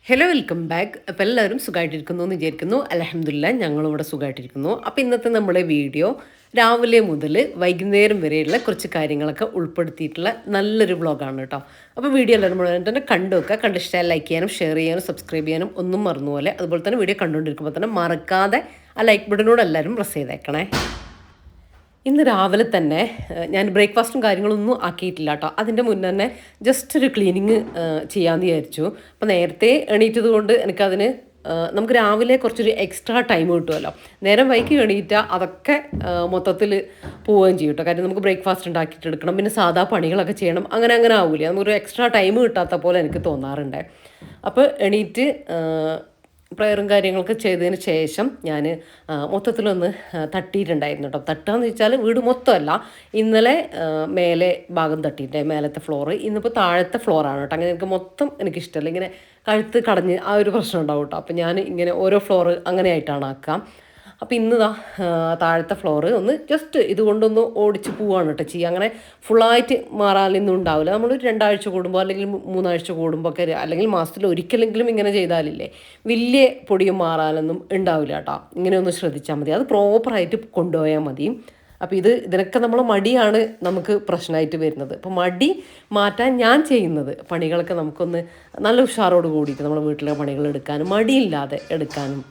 Hello welcome back. അപ്പോൾ എല്ലാവരും സുഖമായിട്ടിരിക്കുന്നു എന്ന് വിചാരിക്കുന്നു. അൽഹംദുലില്ലാ ഞങ്ങളിവിടെ സുഖമായിട്ടിരിക്കുന്നു. അപ്പോൾ ഇന്നത്തെ നമ്മുടെ വീഡിയോ രാവിലെ മുതൽ വൈകുന്നേരം വരെയുള്ള കുറച്ച് കാര്യങ്ങളൊക്കെ ഉൾപ്പെടുത്തിയിട്ടുള്ള നല്ലൊരു വ്ളോഗാണ് കേട്ടോ. അപ്പോൾ വീഡിയോ എല്ലാവരും മുഴുവൻ തന്നെ കണ്ടു വെക്കുക. കണ്ടിഷ്ടമായി ലൈക്ക് ചെയ്യാനും ഷെയർ ചെയ്യാനും സബ്സ്ക്രൈബ് ചെയ്യാനും ഒന്നും മറന്നുപോലെ. അതുപോലെ തന്നെ വീഡിയോ കണ്ടുകൊണ്ടിരിക്കുമ്പോൾ തന്നെ മറക്കാതെ ആ ലൈക്ക് ബട്ടനോട് എല്ലാവരും പ്രസ് ചെയ്തേക്കണേ. ഇന്ന് രാവിലെ തന്നെ ഞാൻ ബ്രേക്ക്ഫാസ്റ്റും കാര്യങ്ങളൊന്നും ആക്കിയിട്ടില്ല കേട്ടോ. അതിൻ്റെ മുന്നേ തന്നെ ജസ്റ്റ് ഒരു ക്ലീനിങ് ചെയ്യാമെന്ന് വിചാരിച്ചു. അപ്പോൾ നേരത്തെ എണീറ്റത് കൊണ്ട് എനിക്കതിന് നമുക്ക് രാവിലെ കുറച്ചൊരു എക്സ്ട്രാ ടൈം കിട്ടുമല്ലോ. നേരം വൈകി എണീറ്റാൽ അതൊക്കെ മൊത്തത്തിൽ പോവുകയും ചെയ്യും കേട്ടോ. കാര്യം നമുക്ക് ബ്രേക്ക്ഫാസ്റ്റ് ഉണ്ടാക്കിയിട്ട് എടുക്കണം, പിന്നെ സാധാ പണികളൊക്കെ ചെയ്യണം, അങ്ങനെ അങ്ങനെ ആവില്ല. നമുക്കൊരു എക്സ്ട്രാ ടൈം കിട്ടാത്ത പോലെ എനിക്ക് തോന്നാറുണ്ട്. അപ്പോൾ എണീറ്റ് പ്രയറും കാര്യങ്ങളൊക്കെ ചെയ്തതിന് ശേഷം ഞാൻ മൊത്തത്തിലൊന്ന് തട്ടിയിട്ടുണ്ടായിരുന്നു കേട്ടോ. തട്ടുകയെന്ന് വെച്ചാൽ വീട് മൊത്തമല്ല, ഇന്നലെ മേലെ ഭാഗം തട്ടിയിട്ടേ, മേലത്തെ ഫ്ലോറ്. ഇന്നിപ്പോൾ താഴത്തെ ഫ്ലോറാണ് കേട്ടോ. അങ്ങനെ എനിക്ക് മൊത്തം എനിക്കിഷ്ടമല്ല, ഇങ്ങനെ കഴുത്ത് കടഞ്ഞ് ആ ഒരു പ്രശ്നം ഉണ്ടാവും കേട്ടോ. അപ്പോൾ ഞാൻ ഇങ്ങനെ ഓരോ ഫ്ലോറ് അങ്ങനെയായിട്ടാണ് ആക്കാം. അപ്പോൾ ഇന്ന് താഴത്തെ ഫ്ലോറ് ഒന്ന് ജസ്റ്റ് ഇതുകൊണ്ടൊന്ന് ഓടിച്ച് പോവാണ് കേട്ടോ ചെയ്യുക. അങ്ങനെ ഫുള്ളായിട്ട് മാറാനൊന്നും ഉണ്ടാവില്ല. നമ്മൾ 2 ആഴ്ച കൂടുമ്പോൾ അല്ലെങ്കിൽ 3 ആഴ്ച കൂടുമ്പോൾ ഒക്കെ, അല്ലെങ്കിൽ മാസത്തിൽ ഒരിക്കലെങ്കിലും ഇങ്ങനെ ചെയ്താലില്ലേ വലിയ പൊടിയും മാറാനൊന്നും ഉണ്ടാവില്ല കേട്ടോ. ഇങ്ങനെ ഒന്ന് ശ്രദ്ധിച്ചാൽ മതി, അത് പ്രോപ്പറായിട്ട് കൊണ്ടുപോയാൽ മതി. അപ്പോൾ ഇതിനൊക്കെ നമ്മൾ മടിയാണ് നമുക്ക് പ്രശ്നമായിട്ട് വരുന്നത്. അപ്പോൾ മടി മാറ്റാൻ ഞാൻ ചെയ്യുന്നത് പണികളൊക്കെ നമുക്കൊന്ന് നല്ല ഉഷാറോട് കൂടിയിട്ട് നമ്മുടെ വീട്ടിലെ പണികൾ എടുക്കാനും മടിയില്ലാതെ എടുക്കാനും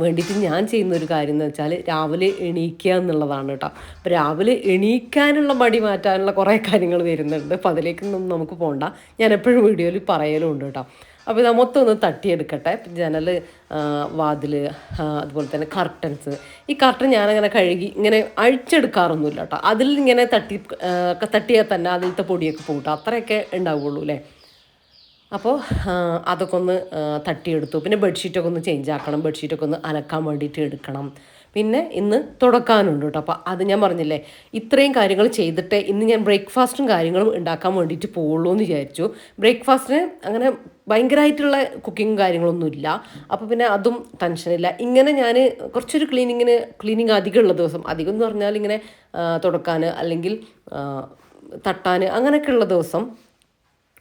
വേണ്ടിയിട്ട് ഞാൻ ചെയ്യുന്നൊരു കാര്യം എന്ന് വെച്ചാൽ രാവിലെ എണീക്കുക എന്നുള്ളതാണ് കേട്ടോ. അപ്പോൾ രാവിലെ എണീക്കാനുള്ള മടി മാറ്റാനുള്ള കുറേ കാര്യങ്ങൾ വരുന്നുണ്ട്. അപ്പോൾ അതിലേക്കൊന്നും നമുക്ക് പോകണ്ട, ഞാൻ എപ്പോഴും വീഡിയോയിൽ പറയലും ഉണ്ട് കേട്ടോ. അപ്പോൾ ഇത് മൊത്തം ഒന്ന് തട്ടിയെടുക്കട്ടെ. ജനൽ, വാതിൽ, അതുപോലെ തന്നെ കർട്ടൻസ്. ഈ കർട്ടൻ ഞാനങ്ങനെ കഴുകി ഇങ്ങനെ അഴിച്ചെടുക്കാറൊന്നുമില്ല കേട്ടോ. അതിൽ ഇങ്ങനെ തട്ടിയാൽ തന്നെ അതിലത്തെ പൊടിയൊക്കെ പോകട്ടോ, അത്രയൊക്കെ ഉണ്ടാവുള്ളൂ അല്ലേ. അപ്പോൾ അതൊക്കെ ഒന്ന് തട്ടിയെടുത്തു. പിന്നെ ബെഡ്ഷീറ്റൊക്കെ ഒന്ന് ചേഞ്ച് ആക്കണം, ബെഡ്ഷീറ്റൊക്കെ ഒന്ന് അലക്കാൻ വേണ്ടിയിട്ട് എടുക്കണം. പിന്നെ ഇന്ന് തുടക്കാനുണ്ട് കേട്ടോ. അപ്പോൾ അത് ഞാൻ പറഞ്ഞില്ലേ, ഇത്രയും കാര്യങ്ങൾ ചെയ്തിട്ടേ ഇന്ന് ഞാൻ ബ്രേക്ക്ഫാസ്റ്റും കാര്യങ്ങളും ഉണ്ടാക്കാൻ വേണ്ടിയിട്ട് പോകുള്ളൂ എന്ന് വിചാരിച്ചു. ബ്രേക്ക്ഫാസ്റ്റിന് അങ്ങനെ ഭയങ്കരമായിട്ടുള്ള കുക്കിങ്ങും കാര്യങ്ങളൊന്നുമില്ല. അപ്പോൾ പിന്നെ അതും ടെൻഷനില്ല. ഇങ്ങനെ ഞാൻ കുറച്ചൊരു ക്ലീനിങ് അധികമുള്ള ദിവസം, അധികം എന്ന് പറഞ്ഞാൽ ഇങ്ങനെ തുടക്കാൻ അല്ലെങ്കിൽ തട്ടാൻ അങ്ങനെയൊക്കെയുള്ള ദിവസം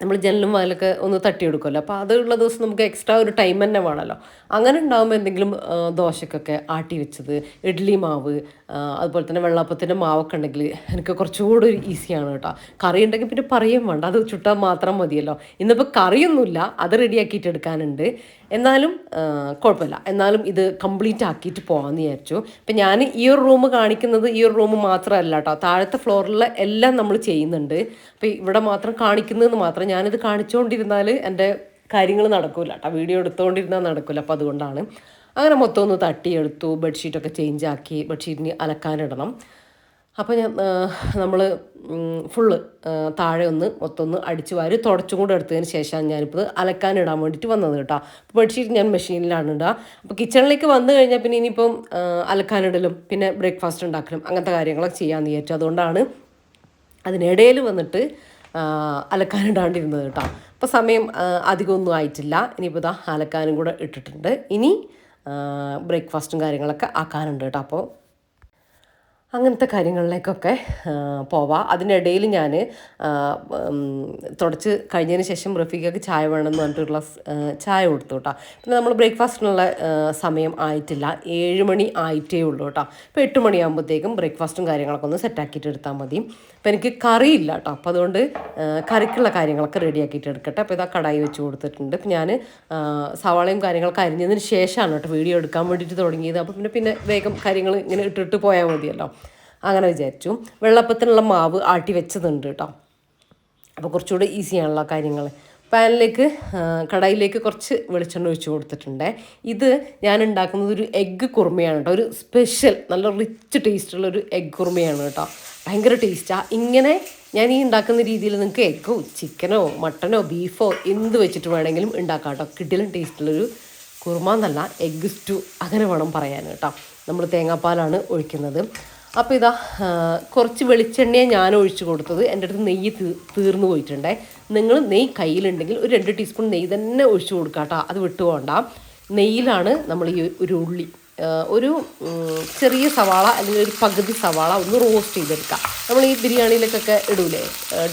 നമ്മൾ ജനലും വാതിലൊക്കെ ഒന്ന് തട്ടിയെടുക്കുമല്ലോ. അപ്പോൾ അതുള്ള ദിവസം നമുക്ക് എക്സ്ട്രാ ഒരു ടൈം തന്നെ വേണമല്ലോ. അങ്ങനെ ഉണ്ടാകുമ്പോൾ എന്തെങ്കിലും ദോശക്കൊക്കെ ആട്ടി വെച്ചത്, ഇഡ്ഡലി മാവ്, അതുപോലെ തന്നെ വെള്ളപ്പത്തിൻ്റെ മാവൊക്കെ ഉണ്ടെങ്കിൽ എനിക്ക് കുറച്ചുകൂടി ഈസിയാണ് കേട്ടോ. കറി ഉണ്ടെങ്കിൽ പിന്നെ പറയും വേണ്ട, അത് ചുട്ടാൽ മാത്രം മതിയല്ലോ. ഇന്നിപ്പോൾ കറിയൊന്നുമില്ല, അത് റെഡിയാക്കിയിട്ട് എടുക്കാനുണ്ട്. എന്നാലും കുഴപ്പമില്ല, എന്നാലും ഇത് കംപ്ലീറ്റ് ആക്കിയിട്ട് പോകാമെന്ന് വിചാരിച്ചു. ഇപ്പം ഞാൻ ഈ ഒരു റൂം കാണിക്കുന്നത് ഈ ഒരു റൂം മാത്രമല്ല കേട്ടോ, താഴത്തെ ഫ്ലോറിലെ എല്ലാം നമ്മൾ ചെയ്യുന്നുണ്ട്. അപ്പോൾ ഇവിടെ മാത്രം കാണിക്കുന്നതെന്ന് മാത്രം, ഞാനിത് കാണിച്ചുകൊണ്ടിരുന്നാൽ എൻ്റെ കാര്യങ്ങൾ നടക്കില്ല കേട്ടോ, വീഡിയോ എടുത്തുകൊണ്ടിരുന്നാൽ നടക്കില്ല. അപ്പോൾ അതുകൊണ്ടാണ് അങ്ങനെ മൊത്തം ഒന്ന് തട്ടിയെടുത്തു. ബെഡ്ഷീറ്റൊക്കെ ചേഞ്ച് ആക്കി, ബെഡ്ഷീറ്റിന് അലക്കാനിടണം. അപ്പോൾ നമ്മൾ ഫുള്ള് താഴെ മൊത്തം ഒന്ന് അടിച്ച് വാരി തുടച്ചും കൂടെ എടുത്തതിന് ശേഷമാണ് ഞാനിപ്പോൾ അലക്കാനിടാൻ വേണ്ടിയിട്ട് വന്നത് കേട്ടോ. അപ്പോൾ ബെഡ്ഷീറ്റ് ഞാൻ മെഷീനിലാണ് ഇടുക. അപ്പോൾ കിച്ചണിലേക്ക് വന്നു കഴിഞ്ഞാൽ പിന്നെ ഇനിയിപ്പം അലക്കാനിടലും പിന്നെ ബ്രേക്ക്ഫാസ്റ്റ് ഉണ്ടാക്കലും അങ്ങനത്തെ കാര്യങ്ങളൊക്കെ ചെയ്യാമെന്ന് വിചാരിച്ചു. അതുകൊണ്ടാണ് അതിനിടയിൽ വന്നിട്ട് അലക്കാനിടാണ്ടിരുന്നത് കേട്ടോ. അപ്പോൾ സമയം അധികമൊന്നും ആയിട്ടില്ല. ഇനിയിപ്പോൾ ഇതാ അലക്കാനും കൂടെ ഇട്ടിട്ടുണ്ട്. ഇനി ബ്രേക്ക്ഫാസ്റ്റും കാര്യങ്ങളൊക്കെ ആക്കാനുണ്ട് കേട്ടോ. അപ്പോൾ അങ്ങനത്തെ കാര്യങ്ങളിലേക്കൊക്കെ പോവാം. അതിനിടയിൽ ഞാൻ തുടച്ച് കഴിഞ്ഞതിന് ശേഷം റഫീഖയ്ക്ക് ചായ വേണമെന്ന് പറഞ്ഞിട്ടുള്ള ചായ കൊടുത്തു കേട്ടോ. പിന്നെ നമ്മൾ ബ്രേക്ക്ഫാസ്റ്റിനുള്ള സമയം ആയിട്ടില്ല, 7 മണി ആയിട്ടേ ഉള്ളൂ കേട്ടോ. അപ്പോൾ 8 മണിയാകുമ്പോഴത്തേക്കും ബ്രേക്ക്ഫാസ്റ്റും കാര്യങ്ങളൊക്കെ ഒന്ന് സെറ്റാക്കിയിട്ട് എടുത്താൽ മതി. അപ്പോൾ എനിക്ക് കറിയില്ല കേട്ടോ, അപ്പോൾ അതുകൊണ്ട് കറിക്കുള്ള കാര്യങ്ങളൊക്കെ റെഡിയാക്കിയിട്ട് എടുക്കട്ടെ. അപ്പോൾ ഇതാ കടായി വെച്ച് കൊടുത്തിട്ടുണ്ട്. അപ്പോൾ ഞാൻ സവാളയും കാര്യങ്ങളൊക്കെ അരിഞ്ഞതിന് ശേഷമാണ് കേട്ടോ വീഡിയോ എടുക്കാൻ വേണ്ടിയിട്ട് തുടങ്ങിയത്. അപ്പോൾ പിന്നെ വേഗം കാര്യങ്ങൾ ഇങ്ങനെ ഇട്ടിട്ട് പോയാൽ മതിയല്ലോ, അങ്ങനെ വിചാരിച്ചു. വെള്ളപ്പത്തിനുള്ള മാവ് ആട്ടി വെച്ചതുണ്ട് കേട്ടോ. അപ്പോൾ കുറച്ചുകൂടി ഈസിയാണല്ലോ കാര്യങ്ങൾ. പാനിലേക്ക്, കടായിലേക്ക് കുറച്ച് വെളിച്ചെണ്ണ ഒഴിച്ച് കൊടുത്തിട്ടുണ്ട്. ഇത് ഞാൻ ഉണ്ടാക്കുന്നത് ഒരു എഗ്ഗ് കുറുമയാണ് കേട്ടോ, ഒരു സ്പെഷ്യൽ നല്ല റിച്ച് ടേസ്റ്റുള്ളൊരു എഗ്ഗ് കുറുമയാണ് കേട്ടോ. ഭയങ്കര ടേസ്റ്റാണ്. ഇങ്ങനെ ഞാൻ ഈ ഉണ്ടാക്കുന്ന രീതിയിൽ നിങ്ങൾക്ക് എഗ്ഗോ ചിക്കനോ മട്ടനോ ബീഫോ എന്ത് വെച്ചിട്ട് വേണമെങ്കിലും ഉണ്ടാക്കാം കേട്ടോ. കിടിലൻ ടേസ്റ്റുള്ളൊരു കുറുമ എന്നല്ല, എഗ്ഗ് സ്റ്റൂ അങ്ങനെ വേണം പറയാൻ കേട്ടോ. നമ്മൾ തേങ്ങാപ്പാലാണ് ഒഴിക്കുന്നത്. അപ്പോൾ ഇതാ കുറച്ച് വെളിച്ചെണ്ണയെ ഞാൻ ഒഴിച്ച് കൊടുത്തത്. എൻ്റെ അടുത്ത് നെയ്യ് തീർന്നു പോയിട്ടുണ്ടേ. നിങ്ങൾ നെയ്യ് കയ്യിലുണ്ടെങ്കിൽ ഒരു 2 ടീസ്പൂൺ നെയ്യ് തന്നെ ഒഴിച്ച് കൊടുക്കുക കേട്ടോ, അത് വിട്ടുപോകണ്ട. നെയ്യിലാണ് നമ്മൾ ഈ ഒരു ഉള്ളി ഒരു ചെറിയ സവാള അല്ലെങ്കിൽ ഒരു പകുതി സവാള ഒന്ന് റോസ്റ്റ് ചെയ്തെടുക്കുക. നമ്മൾ ഈ ബിരിയാണിയിലേക്കൊക്കെ ഇടൂലേ,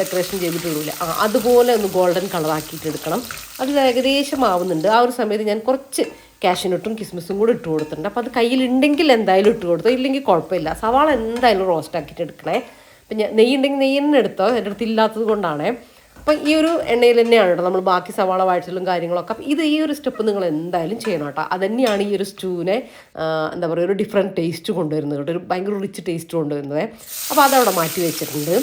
ഡെക്കറേഷൻ ചെയ്തിട്ട് ഇടൂലേ, അതുപോലെ ഒന്ന് ഗോൾഡൻ കളറാക്കിയിട്ട് എടുക്കണം. അത് ഏകദേശം ആവുന്നുണ്ട്. ആ ഒരു സമയത്ത് ഞാൻ കുറച്ച് കാഷ്യൂനട്ടും കിസ്മിസും കൂടി ഇട്ട് കൊടുത്തിട്ടുണ്ട്. അപ്പോൾ അത് കയ്യിലുണ്ടെങ്കിൽ എന്തായാലും ഇട്ട് കൊടുത്തോ, ഇല്ലെങ്കിൽ കുഴപ്പമില്ല. സവാള എന്തായാലും റോസ്റ്റ് ആക്കിയിട്ട് എടുക്കണേ. അപ്പം ഞാൻ നെയ്യ് ഉണ്ടെങ്കിൽ നെയ്യ് തന്നെ എടുത്തോ, എൻ്റെ അടുത്ത് ഇല്ലാത്തത് കൊണ്ടാണേ. അപ്പം ഈ ഒരു എണ്ണയിൽ തന്നെയാണ് കേട്ടോ നമ്മൾ ബാക്കി സവാള വഴറ്റലും കാര്യങ്ങളൊക്കെ. അപ്പം ഈ ഒരു സ്റ്റെപ്പ് നിങ്ങൾ എന്തായാലും ചെയ്യണം കേട്ടോ. അതുതന്നെയാണ് ഈ ഒരു സ്റ്റൂവിനെ എന്താ പറയുക ഒരു ഡിഫറെൻറ്റ് ടേസ്റ്റ് കൊണ്ടുവരുന്നത് കേട്ടോ, ഒരു ഭയങ്കര റിച്ച് ടേസ്റ്റ് കൊണ്ടുവരുന്നത്. അപ്പോൾ അതവിടെ മാറ്റി വെച്ചിട്ടുണ്ട്.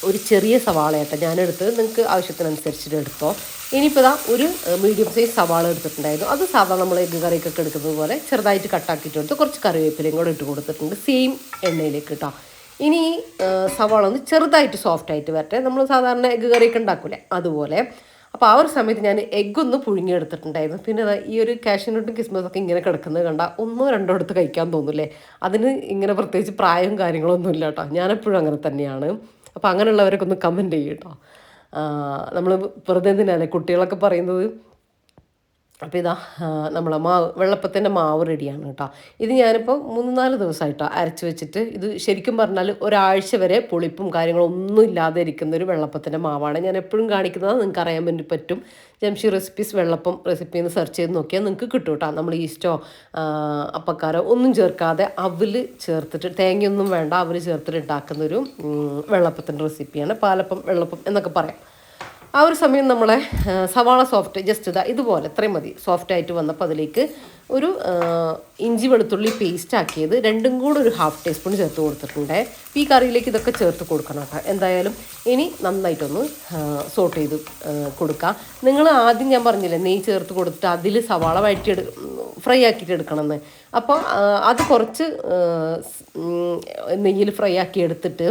ഒരു ചെറിയ സവാള കേട്ടോ ഞാനെടുത്ത്, നിങ്ങൾക്ക് ആവശ്യത്തിനനുസരിച്ചിട്ട് എടുത്തോ. ഇനിയിപ്പോൾ ഇതാ ഒരു മീഡിയം സൈസ് സവാള എടുത്തിട്ടുണ്ടായിരുന്നു. അത് സാധാരണ നമ്മൾ എഗ്ഗ് കറിക്കൊക്കെ എടുക്കുന്നത് പോലെ ചെറുതായിട്ട് കട്ടാക്കിയിട്ട് എടുത്ത് കുറച്ച് കറിവേപ്പിലയും കൂടെ ഇട്ട് കൊടുത്തിട്ടുണ്ട് സെയിം എണ്ണയിലേക്ക് കേട്ടോ. ഇനി ഈ സവാള ഒന്ന് ചെറുതായിട്ട് സോഫ്റ്റായിട്ട് വരട്ടെ, നമ്മൾ സാധാരണ എഗ്ഗ് കറിയൊക്കെ ഉണ്ടാക്കൂലേ അതുപോലെ. അപ്പോൾ ആ ഒരു സമയത്ത് ഞാൻ എഗ്ഗൊന്ന് പുഴുങ്ങിയെടുത്തിട്ടുണ്ടായിരുന്നു. പിന്നെ ഈ ഒരു കാഷ്യൂനട്ടും കിസ്മസൊക്കെ ഇങ്ങനെ കിടക്കുന്നത് കണ്ടാൽ ഒന്നോ രണ്ടോ എടുത്ത് കഴിക്കാൻ തോന്നില്ലേ. അതിന് ഇങ്ങനെ പ്രത്യേകിച്ച് പ്രായവും കാര്യങ്ങളൊന്നും ഇല്ല കേട്ടോ, ഞാനെപ്പോഴും അങ്ങനെ തന്നെയാണ്. അപ്പോൾ അങ്ങനെയുള്ളവരൊക്കെ ഒന്ന് കമൻറ്റ് ചെയ്യും കേട്ടോ. നമ്മൾ വെറുതെ എന്തിനല്ലേ കുട്ടികളൊക്കെ പറയുന്നത്. അപ്പോൾ ഇതാ നമ്മളെ വെള്ളപ്പത്തിൻ്റെ മാവ് റെഡിയാണ് കേട്ടോ. ഇത് ഞാനിപ്പോൾ 3-4 ദിവസമായിട്ടോ അരച്ച് വെച്ചിട്ട്. ഇത് ശരിക്കും പറഞ്ഞാൽ ഒരാഴ്ച വരെ പുളിപ്പും കാര്യങ്ങളൊന്നും ഇല്ലാതെ ഇരിക്കുന്ന ഒരു വെള്ളപ്പത്തിൻ്റെ മാവാണ് ഞാൻ എപ്പോഴും കാണിക്കുന്നത്. നിങ്ങൾക്ക് അറിയാൻ വേണ്ടി പറ്റും. ജംഷി റെസിപ്പീസ് വെള്ളപ്പം റെസിപ്പിന്ന് സെർച്ച് ചെയ്ത് നോക്കിയാൽ നിങ്ങൾക്ക് കിട്ടും കേട്ടോ. നമ്മൾ ഈസ്റ്റോ അപ്പക്കാരോ ഒന്നും ചേർക്കാതെ അവൽ ചേർത്തിട്ട്, തേങ്ങയൊന്നും വേണ്ട, അവൽ ചേർത്തിട്ട് ഉണ്ടാക്കുന്നൊരു വെള്ളപ്പത്തിൻ്റെ റെസിപ്പിയാണ്. പാലപ്പം വെള്ളപ്പം എന്നൊക്കെ പറയാം. ആ ഒരു സമയം നമ്മളെ സവാള സോഫ്റ്റ് ജസ്റ്റ് ഇതുപോലെ ഇത്രയും മതി സോഫ്റ്റായിട്ട് വന്നപ്പോൾ അതിലേക്ക് ഒരു ഇഞ്ചി വെളുത്തുള്ളി പേസ്റ്റ് ആക്കിയത് രണ്ടും കൂടെ ഒരു 1/2 ടീസ്പൂൺ ചേർത്ത് കൊടുത്തിട്ടുണ്ട്. ഈ കറിയിലേക്ക് ഇതൊക്കെ ചേർത്ത് കൊടുക്കണം കേട്ടോ എന്തായാലും. ഇനി നന്നായിട്ടൊന്ന് സോട്ട് ചെയ്ത് കൊടുക്കുക. നിങ്ങൾ ആദ്യം ഞാൻ പറഞ്ഞില്ലേ നെയ്യ് ചേർത്ത് കൊടുത്തിട്ട് അതിൽ സവാള ഫ്രൈ ആക്കിയിട്ട് എടുക്കണമെന്ന്. അപ്പോൾ അത് കുറച്ച് നെയ്യിൽ ഫ്രൈ ആക്കി എടുത്തിട്ട്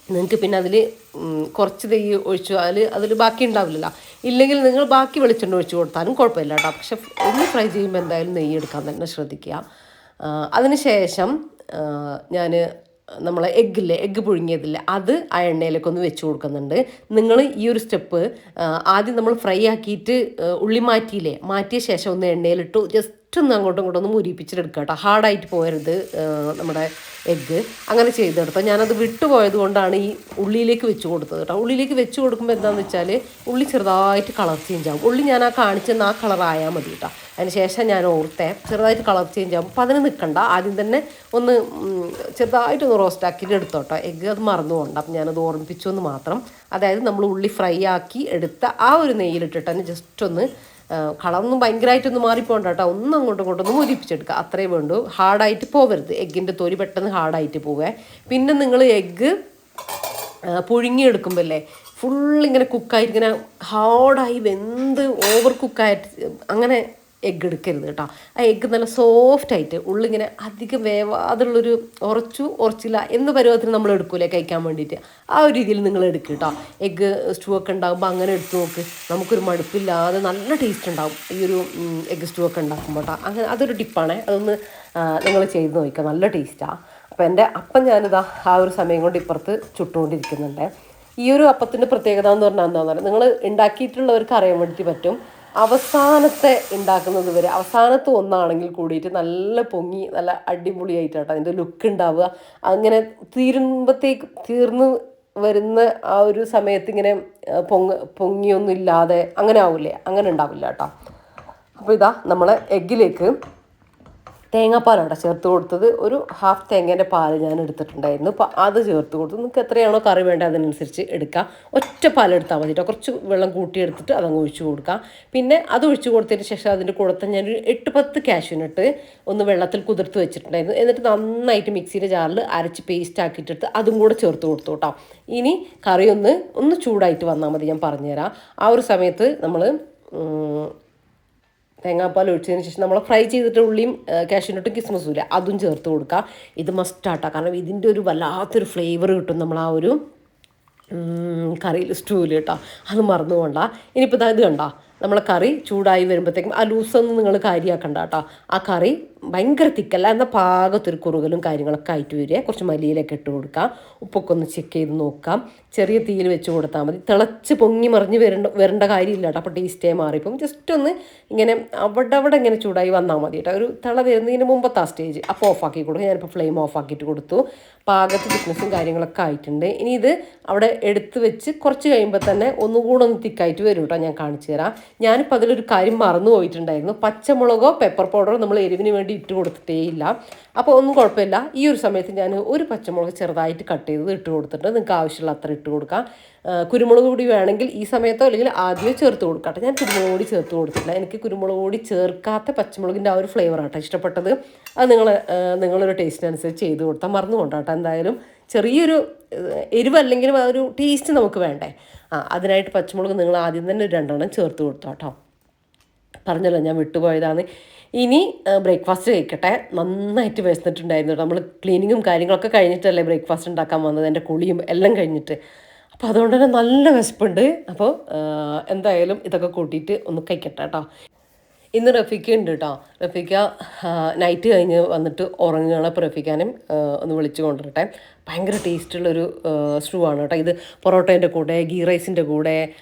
നിങ്ങൾക്ക് പിന്നെ അതിൽ കുറച്ച് നെയ്യ് ഒഴിച്ചു അതിൽ ബാക്കി ഉണ്ടാവില്ലല്ലോ. ഇല്ലെങ്കിൽ നിങ്ങൾ ബാക്കി വെളിച്ചെണ്ണ ഒഴിച്ച് കൊടുത്താലും കുഴപ്പമില്ല കേട്ടോ. പക്ഷെ ഒന്ന് ഫ്രൈ ചെയ്യുമ്പോൾ എന്തായാലും നെയ്യ് എടുക്കാൻ തന്നെ ശ്രദ്ധിക്കുക. അതിന് ശേഷം ഞാൻ നമ്മളെ എഗ്ഗ് പുഴുങ്ങിയതില്ലേ അത് ആ എണ്ണയിലേക്ക് ഒന്ന് വെച്ച് കൊടുക്കുന്നുണ്ട്. നിങ്ങൾ ഈ ഒരു സ്റ്റെപ്പ് ആദ്യം നമ്മൾ ഫ്രൈ ആക്കിയിട്ട് ഉള്ളി മാറ്റിയ ശേഷം ഒന്ന് എണ്ണയിലിട്ടു ജസ്റ്റ് ഒന്ന് അങ്ങോട്ടും ഇങ്ങോട്ടും ഒന്ന് മുരിപ്പിച്ചിട്ടെടുക്കുക കേട്ടോ. ഹാർഡായിട്ട് പോകരുത് നമ്മുടെ എഗ്ഗ്. അങ്ങനെ ചെയ്തെടുത്താൽ ഞാനത് വിട്ടുപോയത് കൊണ്ടാണ് ഈ ഉള്ളിയിലേക്ക് വെച്ച് കൊടുത്തത് കേട്ടോ. ഉള്ളിയിലേക്ക് വെച്ച് കൊടുക്കുമ്പോൾ എന്താണെന്ന് വെച്ചാൽ ഉള്ളി ചെറുതായിട്ട് കളർ ചേഞ്ച് ആകും. ഉള്ളി ഞാൻ ആ കാണിച്ചെന്ന് ആ കളറായാൽ മതി കേട്ടോ. അതിന് ശേഷം ഞാൻ ചെറുതായിട്ട് കളർ ചേഞ്ച് ആകും. അപ്പോൾ അതിന് നിൽക്കണ്ട, ആദ്യം തന്നെ ഒന്ന് ചെറുതായിട്ടൊന്ന് റോസ്റ്റ് ആക്കിയിട്ട് എടുത്തോട്ടോ. എഗ്ഗ് അത് മറന്നു പോകണ്ട. അപ്പം ഞാനത് ഓർമ്മിപ്പിച്ചു എന്ന് മാത്രം. അതായത് നമ്മൾ ഉള്ളി ഫ്രൈ ആക്കി എടുത്ത ആ ഒരു നെയ്യിലിട്ടിട്ട് തന്നെ ജസ്റ്റ് ഒന്ന് കളറൊന്നും ഭയങ്കരമായിട്ടൊന്നും മാറിപ്പോണ്ട കേട്ടോ. ഒന്ന് അങ്ങോട്ടും ഇങ്ങോട്ടൊന്ന് മുരിപ്പിച്ചെടുക്കുക, അത്രേ വേണ്ടൂ. ഹാർഡായിട്ട് പോകരുത്, എഗ്ഗിൻ്റെ തൊലി പെട്ടെന്ന് ഹാർഡായിട്ട് പോവേ. പിന്നെ നിങ്ങൾ എഗ്ഗ് പുഴുങ്ങിയെടുക്കുമ്പോൾ അല്ലേ ഫുള്ളിങ്ങനെ കുക്കായിട്ട് ഇങ്ങനെ ഹാർഡായി വെന്ത് ഓവർ കുക്കായിട്ട് അങ്ങനെ എഗ്ഗ് എടുക്കരുത് കേട്ടോ. ആ എഗ്ഗ് നല്ല സോഫ്റ്റായിട്ട് ഉള്ളിങ്ങനെ അധികം വേവാതുള്ളൊരു ഉറച്ചില്ല എന്ന് പരുവത്തിന് നമ്മൾ എടുക്കൂലേ കഴിക്കാൻ വേണ്ടിയിട്ട്, ആ ഒരു രീതിയിൽ നിങ്ങൾ എടുക്കുക കേട്ടോ. എഗ്ഗ് സ്റ്റൂ ഒക്കെ ഉണ്ടാകുമ്പോൾ അങ്ങനെ എടുത്ത് നോക്ക്, നമുക്കൊരു മടുപ്പില്ലാതെ നല്ല ടേസ്റ്റ് ഉണ്ടാകും ഈ ഒരു എഗ്ഗ് സ്റ്റൂ ഒക്കെ ഉണ്ടാക്കുമ്പോൾ കേട്ടോ. അങ്ങനെ അതൊരു ടിപ്പാണ്, അതൊന്ന് നിങ്ങൾ ചെയ്ത് നോക്കുക, നല്ല ടേസ്റ്റാണ്. അപ്പോൾ എൻ്റെ അപ്പം ഞാനിതാ ആ ഒരു സമയം കൊണ്ട് ഇപ്പുറത്ത് ചുട്ടുകൊണ്ടിരിക്കുന്നുണ്ട്. ഈ ഒരു അപ്പത്തിൻ്റെ പ്രത്യേകത എന്ന് പറഞ്ഞാൽ എന്താണെന്ന് പറയുക, നിങ്ങൾ ഉണ്ടാക്കിയിട്ടുള്ളവർക്ക് അറിയാൻ വേണ്ടിയിട്ട് പറ്റും. അവസാനത്തെ ഉണ്ടാക്കുന്നത് വരെ അവസാനത്തെ ഒന്നാണെങ്കിൽ കൂടിയിട്ട് നല്ല പൊങ്ങി നല്ല അടിപൊളിയായിട്ടാട്ടോ അതിൻ്റെ ലുക്ക് ഉണ്ടാവുക. അങ്ങനെ തീർന്ന് വരുന്ന ആ ഒരു സമയത്ത് ഇങ്ങനെ പൊങ്ങിയൊന്നും ഇല്ലാതെ അങ്ങനെ ആവില്ലേ, അങ്ങനെ ഉണ്ടാവില്ല കേട്ടോ. അപ്പോൾ ഇതാ നമ്മളെ എഗ്ഗിലേക്ക് തേങ്ങാപ്പാലാണ് ചേർത്ത് കൊടുത്തത്. ഒരു 1/2 തേങ്ങേൻ്റെ പാൽ ഞാൻ എടുത്തിട്ടുണ്ടായിരുന്നു. അപ്പോൾ അത് ചേർത്ത് കൊടുത്തു. നിങ്ങൾക്ക് എത്രയാണോ കറി വേണ്ടത് അതിനനുസരിച്ച് എടുക്കുക. ഒറ്റ പാലെടുത്താൽ മതി കേട്ടോ. കുറച്ച് വെള്ളം കൂട്ടിയെടുത്തിട്ട് അതങ്ങ് ഒഴിച്ച് കൊടുക്കുക. പിന്നെ അത് ഒഴിച്ച് കൊടുത്തതിന് ശേഷം അതിൻ്റെ കൂടെ ഞാനൊരു 8-10 കാഷ്യൂനട്ട് ഒന്ന് വെള്ളത്തിൽ കുതിർത്ത് വെച്ചിട്ടുണ്ടായിരുന്നു. എന്നിട്ട് നന്നായിട്ട് മിക്സിയുടെ ജാറിൽ അരച്ച് പേസ്റ്റ് ആക്കിയിട്ടെടുത്ത് അതും കൂടെ ചേർത്ത് കൊടുത്തു കേട്ടോ. ഇനി കറി ഒന്ന് ചൂടായിട്ട് വന്നാൽ മതി, ഞാൻ പറഞ്ഞുതരാം. ആ ഒരു സമയത്ത് നമ്മൾ തേങ്ങാപ്പാൽ ഒഴിച്ചതിന് ശേഷം നമ്മൾ ഫ്രൈ ചെയ്തിട്ട് ഉള്ളിയും കാഷ്യൂനട്ടും കിസ്മസും ഇല്ല അതും ചേർത്ത് കൊടുക്കുക. ഇത് മസ്റ്റാട്ടോ, കാരണം ഇതിൻ്റെ ഒരു വല്ലാത്തൊരു ഫ്ലേവർ കിട്ടും നമ്മൾ ആ ഒരു കറിയിൽ സ്റ്റൂവിൽ കേട്ടോ. അത് മറന്നു പോകണ്ട. ഇനിയിപ്പോൾ ഇത് കണ്ടോ നമ്മളെ കറി ചൂടായി വരുമ്പോഴത്തേക്കും ആ ലൂസൊന്നും നിങ്ങൾ കാര്യമാക്കണ്ട കേട്ടോ. ആ കറി ഭയങ്കര തിക്കല്ല, എന്നാൽ പാകത്തൊരു കുറുകലും കാര്യങ്ങളൊക്കെ ആയിട്ട് വരിക. കുറച്ച് മല്ലിയിലൊക്കെ ഇട്ട് കൊടുക്കാം, ഉപ്പൊക്കെ ഒന്ന് ചെക്ക് ചെയ്ത് നോക്കാം. ചെറിയ തീയിൽ വെച്ച് കൊടുത്താൽ മതി. തിളച്ച് പൊങ്ങി മറിഞ്ഞ് വരേണ്ട കാര്യമില്ല കേട്ടോ, അപ്പോൾ ടേസ്റ്റേ മാറിപ്പം. ജസ്റ്റ് ഒന്ന് ഇങ്ങനെ അവിടെ ഇങ്ങനെ ചൂടായി വന്നാൽ മതി കേട്ടോ. ഒരു തിള വരുന്നതിന് മുമ്പത്തെ ആ സ്റ്റേജ് അപ്പോൾ ഓഫാക്കി കൊടുക്കുക. ഞാനിപ്പോൾ ഫ്ലെയിം ഓഫാക്കിയിട്ട് കൊടുത്തു. പാകത്ത് തിക്നെസ്സും കാര്യങ്ങളൊക്കെ ആയിട്ടുണ്ട്. ഇനി ഇത് അവിടെ എടുത്ത് വെച്ച് കുറച്ച് കഴിയുമ്പോൾ തന്നെ ഒന്നുകൂടെ ഒന്ന് തിക്കായിട്ട് വരും കേട്ടോ. ഞാൻ കാണിച്ചു തരാം. ഞാനിപ്പോൾ അതിലൊരു കാര്യം മറന്നു പോയിട്ടുണ്ടായിരുന്നു. പച്ചമുളകോ പെപ്പർ പൗഡറോ നമ്മൾ എരിവിന് വേണ്ടി ഇട്ട് കൊടുത്തിട്ടേ ഇല്ല. അപ്പോൾ ഒന്നും കുഴപ്പമില്ല. ഈ ഒരു സമയത്ത് ഞാൻ ഒരു പച്ചമുളക് ചെറുതായിട്ട് കട്ട് ചെയ്തത് ഇട്ട് കൊടുത്തിട്ടുണ്ട്. നിങ്ങൾക്ക് ആവശ്യമുള്ള അത്ര ഇട്ട് കൊടുക്കാം. കുരുമുളക് പൊടി വേണമെങ്കിൽ ഈ സമയത്തോ അല്ലെങ്കിൽ ആദ്യമോ ചേർത്ത് കൊടുക്കട്ടെ. ഞാൻ കുരുമുളക് പൊടി ചേർത്ത് കൊടുത്തിട്ടില്ല. എനിക്ക് കുരുമുളക് പൊടി ചേർക്കാത്ത പച്ചമുളകിൻ്റെ ആ ഒരു ഫ്ലേവർ ആട്ടോ ഇഷ്ടപ്പെട്ടത്. അത് നിങ്ങളൊരു ടേസ്റ്റിനനുസരിച്ച് ചെയ്ത് കൊടുത്താൽ മറന്നു കൊണ്ടാട്ടോ. എന്തായാലും ചെറിയൊരു എരിവല്ലെങ്കിലും ആ ഒരു ടേസ്റ്റ് നമുക്ക് വേണ്ടേ. അതിനായിട്ട് പച്ചമുളക് നിങ്ങൾ ആദ്യം തന്നെ ഒരു 2 എണ്ണം ചേർത്ത് കൊടുത്തോ കേട്ടോ. പറഞ്ഞല്ലോ ഞാൻ വിട്ടുപോയതാണ്. ഇനി ബ്രേക്ക്ഫാസ്റ്റ് കഴിക്കട്ടെ. നന്നായിട്ട് വിശന്നിട്ടുണ്ടായിരുന്നു. നമ്മൾ ക്ലീനിങ്ങും കാര്യങ്ങളൊക്കെ കഴിഞ്ഞിട്ടല്ലേ ബ്രേക്ക്ഫാസ്റ്റ് ഉണ്ടാക്കാൻ വന്നത്, എൻ്റെ കുളിയും എല്ലാം കഴിഞ്ഞിട്ട്. അപ്പോൾ അതുകൊണ്ട് തന്നെ നല്ല വിശപ്പുണ്ട്. അപ്പോൾ എന്തായാലും ഇതൊക്കെ കൂട്ടിയിട്ട് ഒന്ന് കഴിക്കട്ടെ കേട്ടോ. ഇന്ന് റഫീക്ക ഉണ്ട് കേട്ടോ. റഫീക്ക നൈറ്റ് കഴിഞ്ഞ് വന്നിട്ട് ഉറങ്ങുകയാണ്. അപ്പോൾ റഫീക്കാനും ഒന്ന് വിളിച്ചു കൊണ്ടുവരട്ടെ. ഭയങ്കര ടേസ്റ്റുള്ളൊരു സ്റ്റൂ ആണ് കേട്ടോ ഇത്. പൊറോട്ടേൻ്റെ കൂടെ, ഗീ റൈസിൻ്റെ കൂടെ,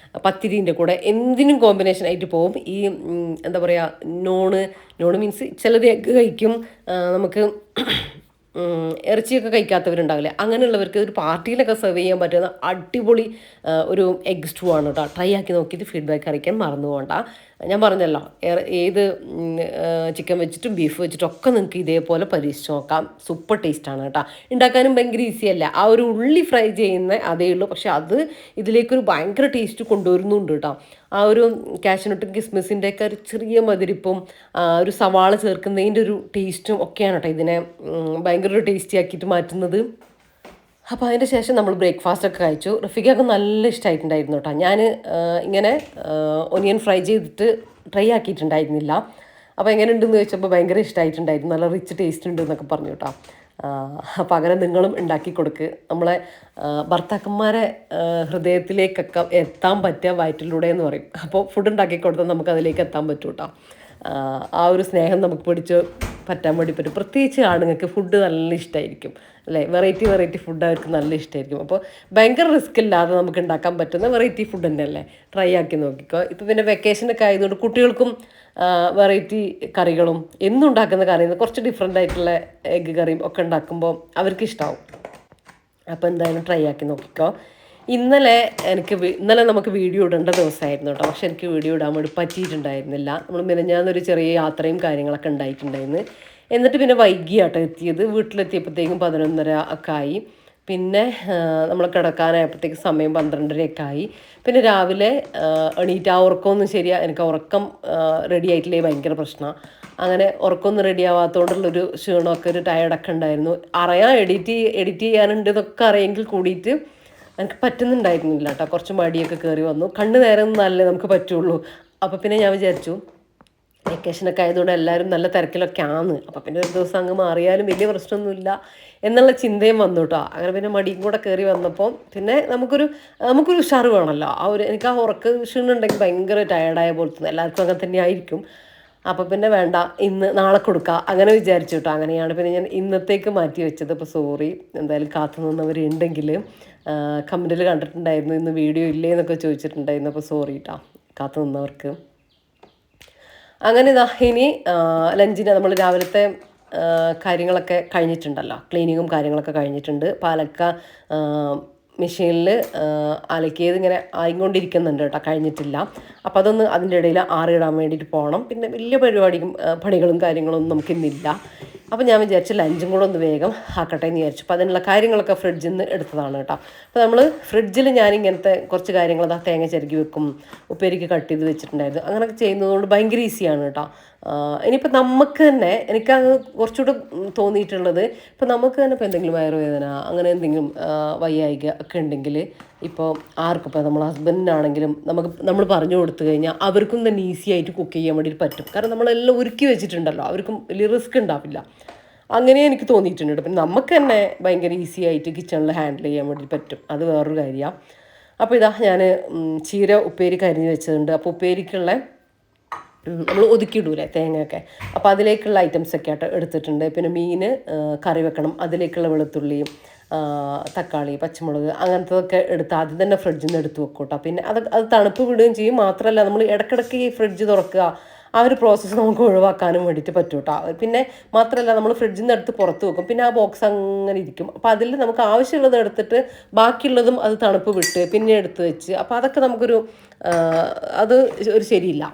പത്തിരീൻ്റെ കൂടെ എന്തിനും കോമ്പിനേഷൻ ആയിട്ട് പോകും. ഈ എന്താ പറയുക, നോണ് മീൻസ് ചിലത് എഗ്ഗ് കഴിക്കും. നമുക്ക് ഇറച്ചിയൊക്കെ കഴിക്കാത്തവരുണ്ടാവില്ലേ, അങ്ങനെയുള്ളവർക്ക് ഒരു പാർട്ടിയിലൊക്കെ സെർവ് ചെയ്യാൻ പറ്റുന്ന അടിപൊളി ഒരു എഗ് സ്റ്റൂ ആണ് കേട്ടോ. ട്രൈ ആക്കി നോക്കിയിട്ട് ഫീഡ്ബാക്ക് അറിയിക്കാൻ മറന്നു പോകണ്ട. ഞാൻ പറഞ്ഞല്ലോ, ഏത് ചിക്കൻ വെച്ചിട്ടും ബീഫ് വെച്ചിട്ടും ഒക്കെ നിങ്ങൾക്ക് ഇതേപോലെ പരീക്ഷിച്ച് നോക്കാം. സൂപ്പർ ടേസ്റ്റാണ് കേട്ടോ. ഉണ്ടാക്കാനും ഭയങ്കര ഈസി അല്ല. ആ ഒരു ഉള്ളി ഫ്രൈ ചെയ്യുന്ന അതേ ഉള്ളൂ, പക്ഷെ അത് ഇതിലേക്കൊരു ഭയങ്കര ടേസ്റ്റ് കൊണ്ടുവരുന്നുണ്ട് കേട്ടോ. ആ ഒരു കാഷ്നട്ടും കിസ്മിസിൻ്റെ ഒക്കെ ഒരു ചെറിയ മധുരിപ്പും ഒരു സവാള ചേർക്കുന്നതിൻ്റെ ഒരു ടേസ്റ്റും ഒക്കെയാണ് കേട്ടോ ഇതിനെ ഭയങ്കര ഒരു ടേസ്റ്റി ആക്കിയിട്ട് മാറ്റുന്നത്. അപ്പോൾ അതിൻ്റെ ശേഷം നമ്മൾ ബ്രേക്ക്ഫാസ്റ്റ് ഒക്കെ കഴിച്ചു. റഫീഖൊക്കെ നല്ല ഇഷ്ടമായിട്ടുണ്ടായിരുന്നു കേട്ടോ. ഞാൻ ഇങ്ങനെ ഒനിയൻ ഫ്രൈ ചെയ്തിട്ട് ട്രൈ ആക്കിയിട്ടുണ്ടായിരുന്നില്ല. അപ്പോൾ എങ്ങനെ ഉണ്ടെന്ന് ചോദിച്ചപ്പോൾ ഭയങ്കര ഇഷ്ടമായിട്ടുണ്ടായിരുന്നു. നല്ല റിച്ച് ടേസ്റ്റ് ഉണ്ട് എന്നൊക്കെ പറഞ്ഞു കേട്ടോ. അപ്പോൾ അങ്ങനെ നിങ്ങളും ഉണ്ടാക്കി കൊടുക്ക്. നമ്മളെ ഭർത്താക്കന്മാരെ ഹൃദയത്തിലേക്കൊക്കെ എത്താൻ പറ്റുക വയറ്റിലൂടെ എന്ന് പറയും. അപ്പോൾ ഫുഡ് ഉണ്ടാക്കി കൊടുത്താൽ നമുക്ക് അതിലേക്ക് എത്താൻ പറ്റും കേട്ടോ. ആ ഒരു സ്നേഹം നമുക്ക് പിടിച്ച് പറ്റാൻ വേണ്ടി പറ്റും. പ്രത്യേകിച്ച് ആണുങ്ങൾക്ക് ഫുഡ് നല്ല ഇഷ്ടമായിരിക്കും അല്ലേ. വെറൈറ്റി ഫുഡ് അവർക്ക് നല്ല ഇഷ്ടമായിരിക്കും. അപ്പോൾ ഭയങ്കര റിസ്ക് ഇല്ലാതെ നമുക്ക് ഉണ്ടാക്കാൻ പറ്റുന്ന വെറൈറ്റി ഫുഡ് തന്നെയല്ലേ. ട്രൈ ആക്കി നോക്കിക്കോ. ഇപ്പോൾ പിന്നെ വെക്കേഷനൊക്കെ ആയതുകൊണ്ട് കുട്ടികൾക്കും വെറൈറ്റി കറികളും എന്നും ഉണ്ടാക്കുന്ന കറിയിൽ നിന്ന് കുറച്ച് ഡിഫറെൻ്റ് ആയിട്ടുള്ള എഗ്ഗ് കറിയും ഒക്കെ ഉണ്ടാക്കുമ്പോൾ അവർക്ക് ഇഷ്ടമാവും. അപ്പോൾ എന്തായാലും ട്രൈ ആക്കി നോക്കിക്കോ. ഇന്നലെ നമുക്ക് വീഡിയോ ഇടേണ്ട ദിവസമായിരുന്നു കേട്ടോ. പക്ഷെ എനിക്ക് വീഡിയോ ഇടാൻ വേണ്ടി പറ്റിയിട്ടുണ്ടായിരുന്നില്ല. നമ്മൾ മിനിഞ്ഞാന്നൊരു ചെറിയ യാത്രയും കാര്യങ്ങളൊക്കെ ഉണ്ടായിട്ടുണ്ടായിരുന്നു. എന്നിട്ട് പിന്നെ വൈകിയാട്ടോ എത്തിയത്. വീട്ടിലെത്തിയപ്പോഴത്തേക്കും 11:30 ഒക്കെ ആയി. പിന്നെ നമ്മൾ കിടക്കാനായപ്പോഴത്തേക്ക് സമയം 12:30 ആയി. പിന്നെ രാവിലെ എണീറ്റ് ആ ഉറക്കമൊന്നും ശരിയാ, എനിക്ക് ഉറക്കം റെഡി ആയിട്ടില്ലേ ഭയങ്കര പ്രശ്നമാണ്. അങ്ങനെ ഉറക്കമൊന്നും റെഡി ആവാത്തതുകൊണ്ടുള്ളൊരു ക്ഷീണമൊക്കെ ഒരു ടയർഡൊക്കെ ഉണ്ടായിരുന്നു. അറിയാം എഡിറ്റ് ചെയ്യാനുണ്ട് എന്നൊക്കെ അറിയെങ്കിൽ കൂടിയിട്ട് എനിക്ക് പറ്റുന്നുണ്ടായിരുന്നില്ല കേട്ടോ. കുറച്ച് മടിയൊക്കെ കയറി വന്നു. കണ്ണ് നേരെ നല്ലേ നമുക്ക് പറ്റുള്ളൂ. അപ്പോൾ പിന്നെ ഞാൻ വിചാരിച്ചു വെക്കേഷനൊക്കെ ആയതുകൊണ്ട് എല്ലാവരും നല്ല തിരക്കിലൊക്കെ ആണ്, അപ്പോൾ പിന്നെ ഒരു ദിവസം അങ്ങ് മാറിയാലും വലിയ പ്രശ്നമൊന്നുമില്ല എന്നുള്ള ചിന്തയും വന്നു കേട്ടോ. അങ്ങനെ പിന്നെ മടിയും കൂടെ കയറി വന്നപ്പോൾ പിന്നെ നമുക്കൊരു ഉഷാറ് വേണമല്ലോ. എനിക്ക് ആ ഉറക്ക ക്ഷീണം ഉണ്ടെങ്കിൽ ഭയങ്കര ടയർഡായ പോലത്തെ എല്ലാവർക്കും അങ്ങനെ തന്നെ ആയിരിക്കും. അപ്പോൾ പിന്നെ വേണ്ട, നാളെ കൊടുക്കാം അങ്ങനെ വിചാരിച്ചു കേട്ടോ. അങ്ങനെയാണ് പിന്നെ ഞാൻ ഇന്നത്തേക്ക് മാറ്റി വെച്ചത്. ഇപ്പോൾ സോറി, എന്തായാലും കാത്തു നിന്നവരുണ്ടെങ്കിൽ കമൻറ്റിൽ കണ്ടിട്ടുണ്ടായിരുന്നു ഇന്ന് വീഡിയോ ഇല്ലേ എന്നൊക്കെ ചോദിച്ചിട്ടുണ്ടായിരുന്നു. അപ്പോൾ സോറി കേട്ടോ കാത്തു നിന്നവർക്ക്. അങ്ങനെ ഇനി ലഞ്ചിന് നമ്മൾ രാവിലത്തെ കാര്യങ്ങളൊക്കെ കഴിഞ്ഞിട്ടുണ്ടല്ലോ, ക്ലീനിങ്ങും കാര്യങ്ങളൊക്കെ കഴിഞ്ഞിട്ടുണ്ട്. പാലക്ക മെഷീനിൽ അലക്കിയത് ഇങ്ങനെ ആയിക്കൊണ്ടിരിക്കുന്നുണ്ട് കേട്ടോ, കഴിഞ്ഞിട്ടില്ല. അപ്പോൾ അതൊന്ന് അതിൻ്റെ ഇടയിൽ ആറിയിടാൻ വേണ്ടിയിട്ട് പോകണം. പിന്നെ വലിയ പണികളും കാര്യങ്ങളൊന്നും നമുക്കിന്നില്ല. അപ്പോൾ ഞാൻ വിചാരിച്ചു ലഞ്ചും കൂടെ ഒന്ന് വേഗം ആക്കട്ടെ എന്ന് വിചാരിച്ചു. അപ്പോൾ അതിനുള്ള കാര്യങ്ങളൊക്കെ ഫ്രിഡ്ജിൽ നിന്ന് എടുത്തതാണ് കേട്ടോ. അപ്പോൾ നമ്മൾ ഫ്രിഡ്ജിൽ ഞാനിങ്ങനത്തെ കുറച്ച് കാര്യങ്ങൾ തേങ്ങ ചിരകി വെക്കും, ഉപ്പേരിക്ക് കട്ട് ചെയ്ത് വെച്ചിട്ടുണ്ടായിരുന്നു. അങ്ങനെയൊക്കെ ചെയ്യുന്നതുകൊണ്ട് ഭയങ്കര ഈസിയാണ് കേട്ടോ. ഇനിയിപ്പോൾ നമുക്ക് തന്നെ എനിക്കത് കുറച്ചുകൂടെ തോന്നിയിട്ടുള്ളത്, ഇപ്പോൾ നമുക്ക് തന്നെ ഇപ്പോൾ എന്തെങ്കിലും വയറുവേദന അങ്ങനെ എന്തെങ്കിലും വയ്യായിക ഒക്കെ ഉണ്ടെങ്കിൽ ഇപ്പോൾ ആർക്കും, ഇപ്പോൾ നമ്മൾ ഹസ്ബൻഡിനാണെങ്കിലും നമ്മൾ പറഞ്ഞു കൊടുത്തു കഴിഞ്ഞാൽ അവർക്കും തന്നെ ഈസി ആയിട്ട് കുക്ക് ചെയ്യാൻ വേണ്ടിയിട്ട് പറ്റും. കാരണം നമ്മളെല്ലാം ഒരുക്കി വെച്ചിട്ടുണ്ടല്ലോ, അവർക്കും വലിയ റിസ്ക് ഉണ്ടാവില്ല. അങ്ങനെ എനിക്ക് തോന്നിയിട്ടുണ്ട്. പിന്നെ നമുക്ക് തന്നെ ഭയങ്കര ഈസി ആയിട്ട് കിച്ചണിൽ ഹാൻഡിൽ ചെയ്യാൻ വേണ്ടി പറ്റും. അത് വേറൊരു കാര്യമാണ്. അപ്പോൾ ഇതാ ഞാൻ ചീര ഉപ്പേരി കരിഞ്ഞ് വെച്ചതുണ്ട്. അപ്പോൾ ഉപ്പേരിക്കുള്ള നമ്മൾ ഒതുക്കിയിടൂലേ തേങ്ങയൊക്കെ, അപ്പോൾ അതിലേക്കുള്ള ഐറ്റംസൊക്കെ ആയിട്ട് എടുത്തിട്ടുണ്ട്. പിന്നെ മീൻ കറി വെക്കണം, അതിലേക്കുള്ള വെളുത്തുള്ളിയും തക്കാളി, പച്ചമുളക് അങ്ങനത്തതൊക്കെ എടുത്ത് ആദ്യം തന്നെ ഫ്രിഡ്ജിൽ നിന്ന് എടുത്ത് വെക്കും കേട്ടോ. പിന്നെ അത് തണുപ്പ് വിടുകയും ചെയ്യും. മാത്രമല്ല നമ്മൾ ഇടയ്ക്കിടയ്ക്ക് ഈ ഫ്രിഡ്ജ് തുറക്കുക, ആ ഒരു പ്രോസസ്സ് നമുക്ക് ഒഴിവാക്കാനും വേണ്ടിയിട്ട് പറ്റും കേട്ടോ. പിന്നെ മാത്രമല്ല നമ്മൾ ഫ്രിഡ്ജിൽ നിന്ന് എടുത്ത് പുറത്ത് വെക്കും, പിന്നെ ആ ബോക്സ് അങ്ങനെ ഇരിക്കും. അപ്പോൾ അതിൽ നമുക്ക് ആവശ്യമുള്ളത് എടുത്തിട്ട് ബാക്കിയുള്ളതും അത് തണുപ്പ് വിട്ട് പിന്നെ എടുത്ത് വെച്ച്, അപ്പോൾ അതൊക്കെ നമുക്കൊരു അത് ഒരു ശരിയില്ല.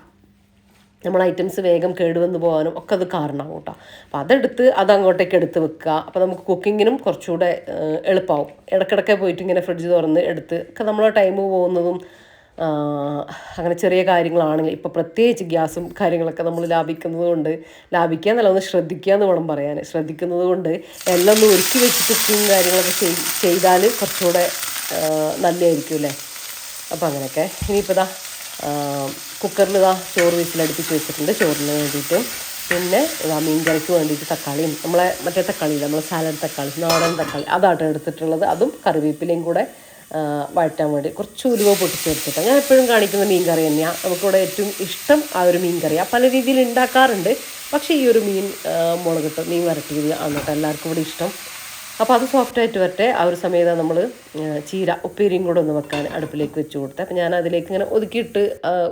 നമ്മൾ ഐറ്റംസ് വേഗം കേടുവന്ന് പോകാനും ഒക്കെ അത് കാരണമാകും കേട്ടോ. അപ്പോൾ അതെടുത്ത് അതങ്ങോട്ടേക്ക് എടുത്ത് വെക്കുക. അപ്പോൾ നമുക്ക് കുക്കിങ്ങിനും കുറച്ചുകൂടെ എളുപ്പമാവും. ഇടയ്ക്കിടയ്ക്ക് പോയിട്ട് ഇങ്ങനെ ഫ്രിഡ്ജ് തുറന്ന് എടുത്ത് ഒക്കെ നമ്മളെ ടൈം പോകുന്നതും അങ്ങനെ ചെറിയ കാര്യങ്ങളാണെങ്കിൽ, ഇപ്പോൾ പ്രത്യേകിച്ച് ഗ്യാസും കാര്യങ്ങളൊക്കെ നമ്മൾ ലാഭിക്കുന്നത് കൊണ്ട്, ലാഭിക്കുക എന്നല്ല, ഒന്ന് ശ്രദ്ധിക്കുക എന്ന് വേണം പറയാൻ, ശ്രദ്ധിക്കുന്നത് കൊണ്ട് എല്ലാം ഒന്ന് ഒരുക്കി വെച്ചിട്ട് കുക്കിങ് കാര്യങ്ങളൊക്കെ ചെയ്താൽ കുറച്ചുകൂടെ നല്ലതായിരിക്കും അല്ലേ. അപ്പോൾ അങ്ങനെയൊക്കെ. ഇനിയിപ്പോൾ ഇതാ കുക്കറിൽ ഇതാ ചോറ് വിസിലടുപ്പിച്ച് വെച്ചിട്ടുണ്ട് ചോറിന് വേണ്ടിയിട്ട്. പിന്നെ ഇതാ മീൻ കറിക്ക് വേണ്ടിയിട്ട് തക്കാളിയും, നമ്മളെ മറ്റേ തക്കാളിയില്ല, നമ്മൾ സാലഡ് തക്കാളി, നാടൻ തക്കാളി അതാട്ടോ എടുത്തിട്ടുള്ളത്. അതും കറിവേപ്പിലയും കൂടെ വഴറ്റാൻ വേണ്ടി കുറച്ച് ഉലുവ പൊട്ടിച്ചെടുത്തിട്ട്, ഞാൻ എപ്പോഴും കാണിക്കുന്ന മീൻ കറി തന്നെയാണ് നമുക്കിവിടെ ഏറ്റവും ഇഷ്ടം. ആ ഒരു മീൻ കറിയാണ് പല രീതിയിൽ ഉണ്ടാക്കാറുണ്ട്, പക്ഷേ ഈ ഒരു മീൻ മുളകിട്ട് മീൻ വരട്ടിയത് ആണ് കേട്ടോ എല്ലാവർക്കും ഇവിടെ ഇഷ്ടം. അപ്പോൾ അത് സോഫ്റ്റായിട്ട് വരട്ടെ. ആ ഒരു സമയത്ത് നമ്മൾ ചീര ഉപ്പേരിയും കൂടെ ഒന്ന് വെക്കാൻ അടുപ്പിലേക്ക് വെച്ച് കൊടുത്തത്. അപ്പോൾ ഞാൻ അതിലേക്ക് ഇങ്ങനെ ഒതുക്കിയിട്ട്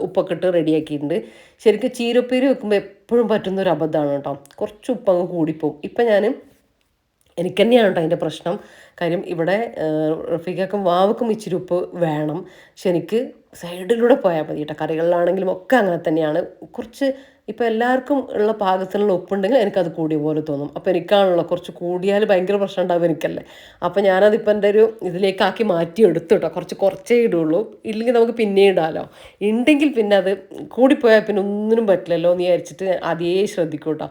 ഉപ്പൊക്കെ ഇട്ട് റെഡിയാക്കിയിട്ടുണ്ട്. ശരിക്കും ചീര ഉപ്പേരി വെക്കുമ്പോൾ എപ്പോഴും പറ്റുന്നൊരു അബദ്ധമാണ് കേട്ടോ, കുറച്ച് ഉപ്പങ്ങ് കൂടിപ്പോവും. ഇപ്പം എനിക്ക് തന്നെയാണ് കേട്ടോ അതിൻ്റെ പ്രശ്നം. കാര്യം ഇവിടെ റഫീഖക്കും വാവക്കും ഇച്ചിരി ഉപ്പ് വേണം, പക്ഷെ എനിക്ക് സൈഡിലൂടെ പോയാൽ മതി കേട്ടോ. കറികളിലാണെങ്കിലും ഒക്കെ അങ്ങനെ തന്നെയാണ്. കുറച്ച് ഇപ്പോൾ എല്ലാവർക്കും ഉള്ള പാകത്തിനുള്ള ഉപ്പുണ്ടെങ്കിൽ എനിക്കത് കൂടിയ പോലെ തോന്നും. അപ്പോൾ എനിക്കാണല്ലോ കുറച്ച് കൂടിയാൽ ഭയങ്കര പ്രശ്നം ഉണ്ടാവും എനിക്കല്ലേ. അപ്പോൾ ഞാനതിപ്പോൾ എൻ്റെ ഒരു ഇതിലേക്കാക്കി മാറ്റി എടുത്തു കേട്ടോ. കുറച്ചേ ഇടുള്ളൂ, ഇല്ലെങ്കിൽ നമുക്ക് പിന്നെ ഇടാമല്ലോ. ഉണ്ടെങ്കിൽ പിന്നെ അത് കൂടിപ്പോയാൽ പിന്നെ ഒന്നിനും പറ്റില്ലല്ലോ എന്ന് വിചാരിച്ചിട്ട് അതേ ശ്രദ്ധിക്കും കേട്ടോ.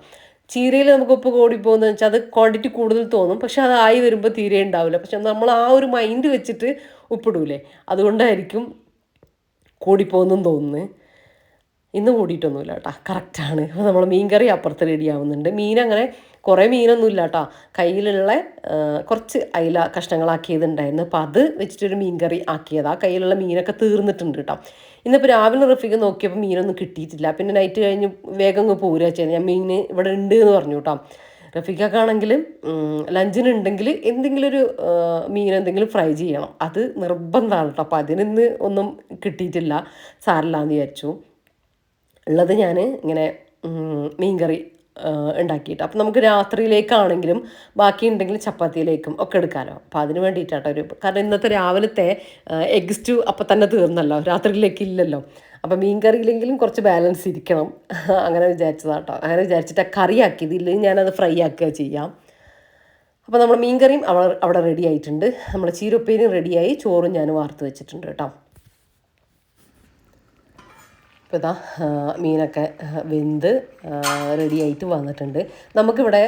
ചീരയിൽ നമുക്ക് ഉപ്പ് കൂടിപ്പോകുന്നതെന്ന് വെച്ചാൽ അത് ക്വാണ്ടിറ്റി കൂടുതൽ തോന്നും, പക്ഷെ അതായി വരുമ്പോൾ തീരെ ഉണ്ടാവില്ല. പക്ഷെ നമ്മൾ ആ ഒരു മൈൻഡ് വെച്ചിട്ട് ഉപ്പിടൂലേ, അതുകൊണ്ടായിരിക്കും കൂടിപ്പോകുന്നെന്ന് തോന്നുന്നത്. ഇന്ന് കൂടിയിട്ടൊന്നുമില്ല കേട്ടോ, കറക്റ്റാണ്. അപ്പോൾ നമ്മൾ മീൻ കറി അപ്പുറത്ത് റെഡി ആവുന്നുണ്ട്. മീനങ്ങനെ കുറേ മീനൊന്നുമില്ല കേട്ടോ, കയ്യിലുള്ള കുറച്ച് അയില കഷ്ണങ്ങളാക്കിയതുണ്ടായിരുന്നു. അപ്പോൾ അത് വെച്ചിട്ടൊരു മീൻ കറി ആക്കിയതാണ്. കയ്യിലുള്ള മീനൊക്കെ തീർന്നിട്ടുണ്ട് കേട്ടോ. ഇന്നിപ്പോൾ രാവിലെ റഫീഖ് നോക്കിയപ്പോൾ മീനൊന്നും കിട്ടിയിട്ടില്ല. പിന്നെ നൈറ്റ് കഴിഞ്ഞ് വേഗം അങ്ങ് പോരുക ചെയ്യുന്നത്. ഞാൻ മീൻ ഇവിടെ ഉണ്ട് എന്ന് പറഞ്ഞു കേട്ടോ. റഫീഖാണെങ്കിൽ ലഞ്ചിനുണ്ടെങ്കിൽ എന്തെങ്കിലും ഒരു മീൻ എന്തെങ്കിലും ഫ്രൈ ചെയ്യണം, അത് നിർബന്ധമാണ് കേട്ടോ. അപ്പോൾ അതിനിന്ന് ഒന്നും കിട്ടിയിട്ടില്ല, സാരില്ലാന്ന് വിചാരിച്ചു. ഉള്ളത് ഞാൻ ഇങ്ങനെ മീൻ കറി ഉണ്ടാക്കിയിട്ട്, അപ്പം നമുക്ക് രാത്രിയിലേക്കാണെങ്കിലും ബാക്കി ഉണ്ടെങ്കിൽ ചപ്പാത്തിയിലേക്കും ഒക്കെ എടുക്കാമല്ലോ. അപ്പോൾ അതിന് വേണ്ടിയിട്ടാട്ടോ ഒരു, കാരണം ഇന്നത്തെ രാവിലത്തെ എഗ് സ്റ്റൂ അപ്പം തന്നെ തീർന്നല്ലോ, രാത്രിയിലേക്ക് ഇല്ലല്ലോ. അപ്പം മീൻ കറിയിലെങ്കിലും കുറച്ച് ബാലൻസ് ഇരിക്കണം, അങ്ങനെ വിചാരിച്ചതാട്ടോ. അങ്ങനെ വിചാരിച്ചിട്ട് കറിയാക്കിയത്, ഇല്ലെങ്കിൽ ഞാനത് ഫ്രൈ ആക്കുക ചെയ്യാം. അപ്പോൾ നമ്മൾ മീൻ കറിയും അവിടെ റെഡി ആയിട്ടുണ്ട്. നമ്മുടെ ചീരപ്പേരും റെഡിയായി, ചോറും ഞാൻ വാർത്ത് വെച്ചിട്ടുണ്ട് കേട്ടോ. ഇപ്പോൾ ഇതാ മീനൊക്കെ വെന്ത് റെഡിയായിട്ട് വന്നിട്ടുണ്ട്. നമുക്കിവിടെ